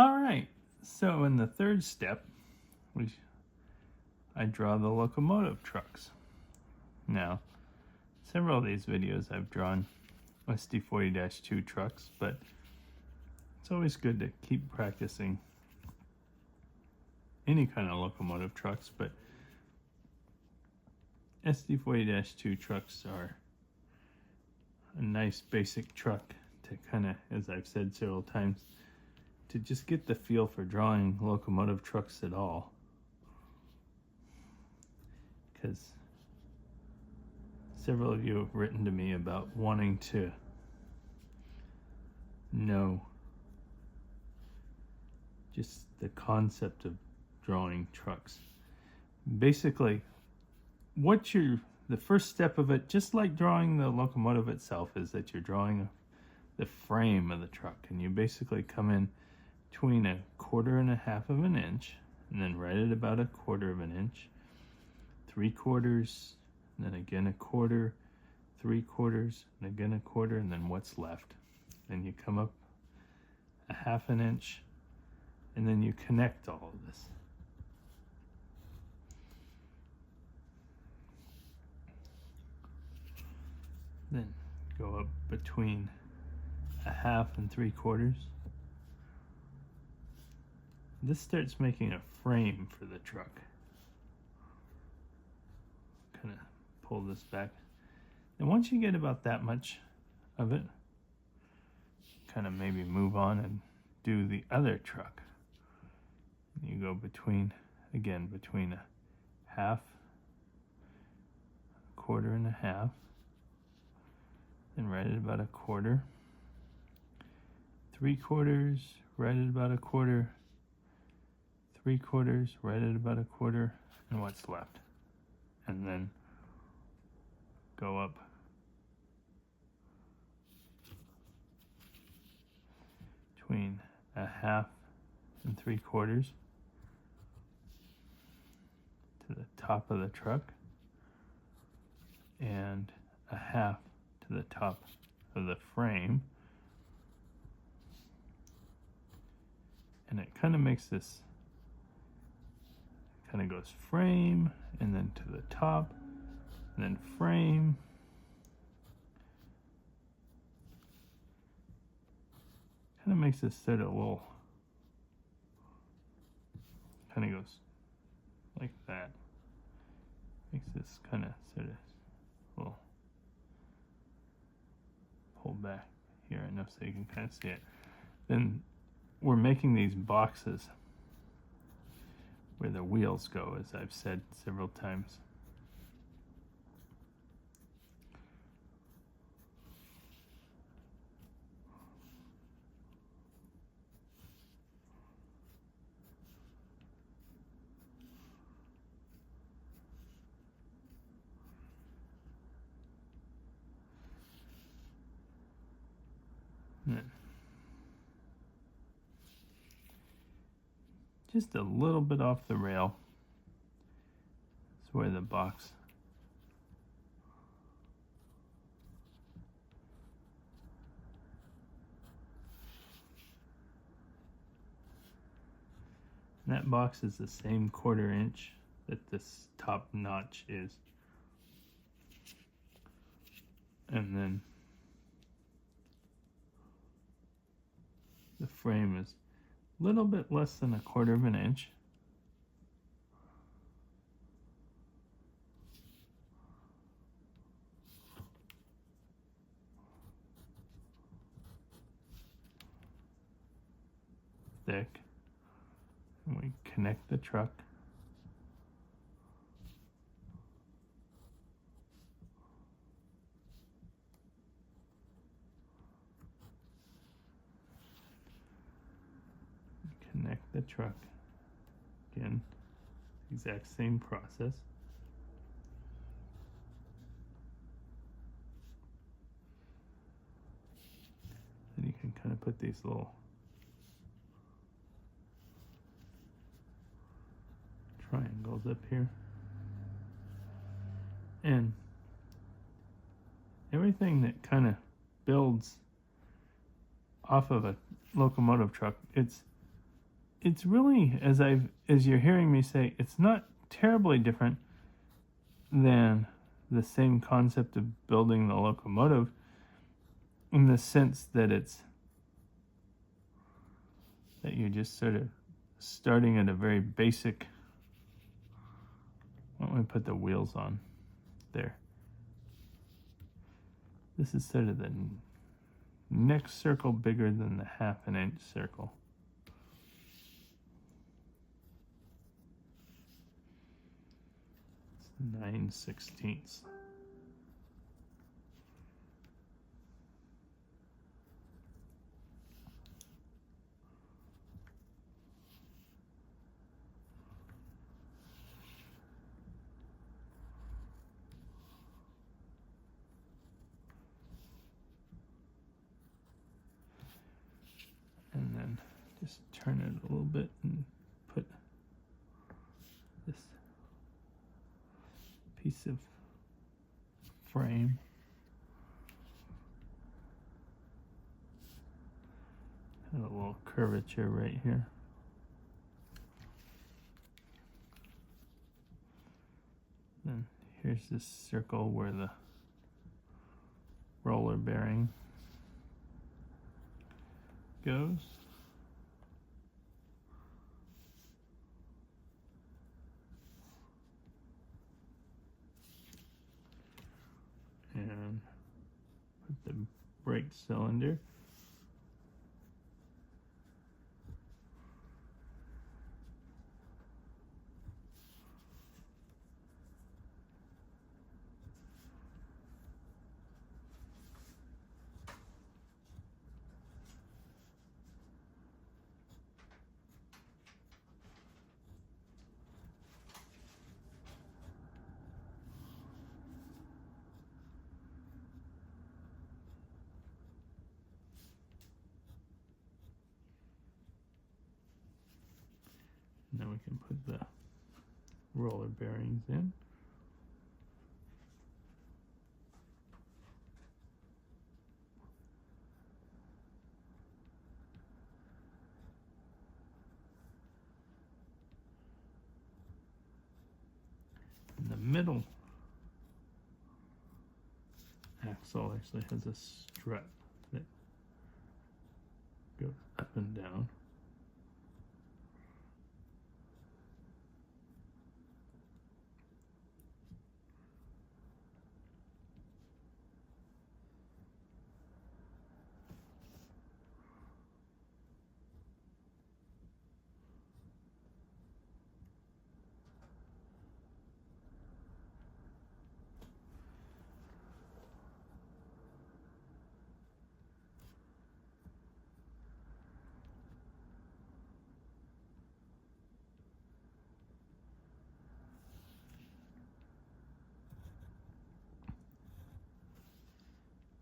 All right, so in the third step, I draw the locomotive trucks. Now, several of these videos I've drawn SD40-2 trucks, but it's always good to keep practicing any kind of locomotive trucks, but SD40-2 trucks are a nice basic truck to kind of, as I've said several times, to just get the feel for drawing locomotive trucks at all. Because several of you have written to me about wanting to know just the concept of drawing trucks. Basically, the first step of it, just like drawing the locomotive itself, is that you're drawing the frame of the truck, and you basically come in between 1.25 of an inch, and then right at about 1/4 of an inch, 3/4, and then again 1/4, 3/4, and again 1/4, and then what's left. Then you come up 1/2 an inch, and then you connect all of this. Then go up between 1/2 and 3/4. This starts making a frame for the truck. Kind of pull this back. And once you get about that much of it, kind of maybe move on and do the other truck. You go between 1/2, 1.25, and right at about 1/4, 3/4, right at about 1/4, 3/4, right at about 1/4, and what's left. And then go up between 1/2 and 3/4 to the top of the truck, and 1/2 to the top of the frame. And it kind of makes this, kind of goes frame, and then to the top, and then frame. Kind of makes this sort of little, kind of goes like that. Makes this kind of sort of little pull back here enough so you can kind of see it. Then we're making these boxes where the wheels go, as I've said several times. Just a little bit off the rail is where the box and that box is the same 1/4 inch that this top notch is. And then the frame is a little bit less than 1/4 of an inch. Thick. And we connect the truck. Connect the truck. Again, exact same process. And you can kind of put these little triangles up here. And everything that kind of builds off of a locomotive truck, it's it's really, as you're hearing me say, it's not terribly different than the same concept of building the locomotive, in the sense that you're just sort of starting at a very basic. Why don't we put the wheels on there? This is sort of the next circle bigger than the 1/2 inch circle. It's 9/16. And then just turn it a little bit and put this piece of frame and a little curvature right here. Then here's this circle where the roller bearing goes. And put the brake cylinder. Now we can put the roller bearings in. And the middle axle actually has a strut that goes up and down.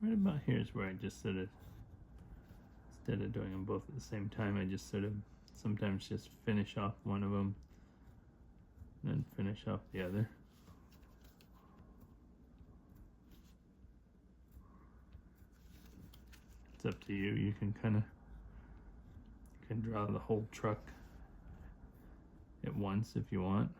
Right about here is where I just sort of, instead of doing them both at the same time, I just sort of sometimes just finish off one of them, then finish off the other. It's up to you. You can draw the whole truck at once if you want.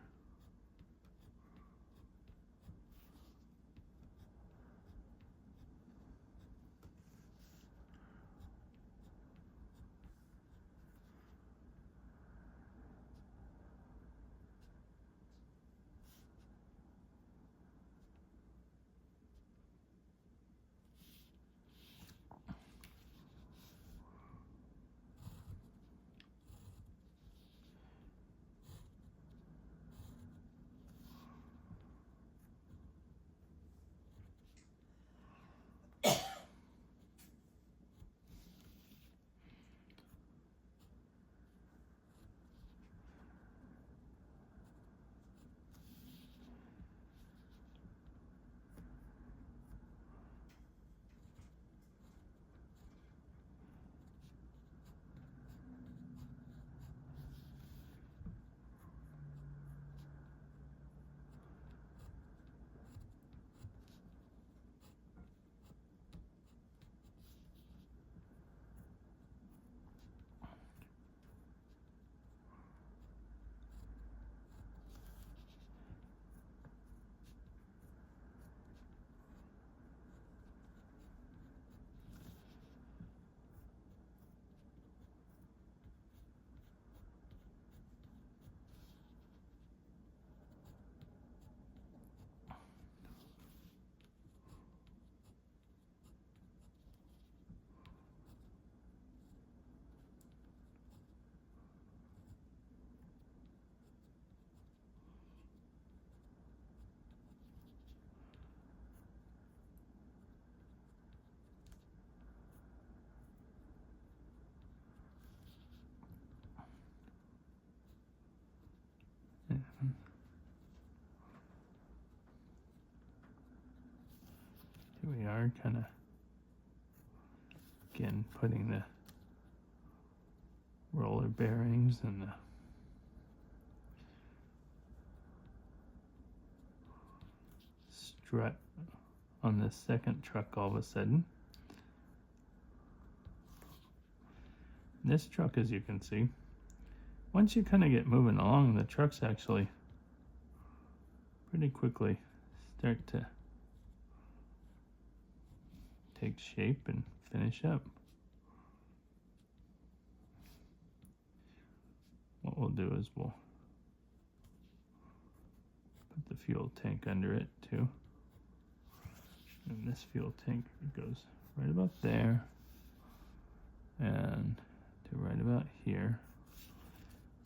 here, kind of, again, putting the roller bearings and the strut on this second truck all of a sudden. This truck, as you can see, once you kind of get moving along, the trucks actually pretty quickly start to take shape and finish up. What we'll do is we'll put the fuel tank under it too. And this fuel tank goes right about there and to right about here.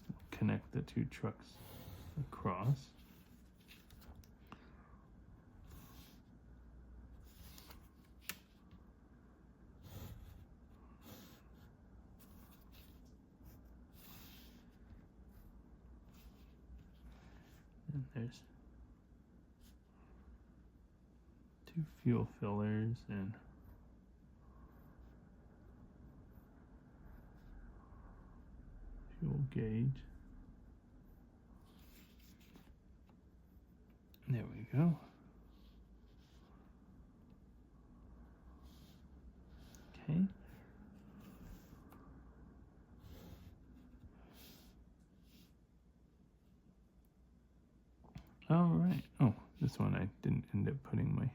We'll connect the two trucks across. And there's two fuel fillers and fuel gauge. There we go. Okay. All right. Oh, this one I didn't end up putting my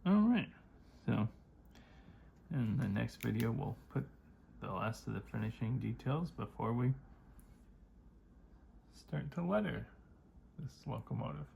all right. So in the next video, we'll put the last of the finishing details before we start to letter this locomotive.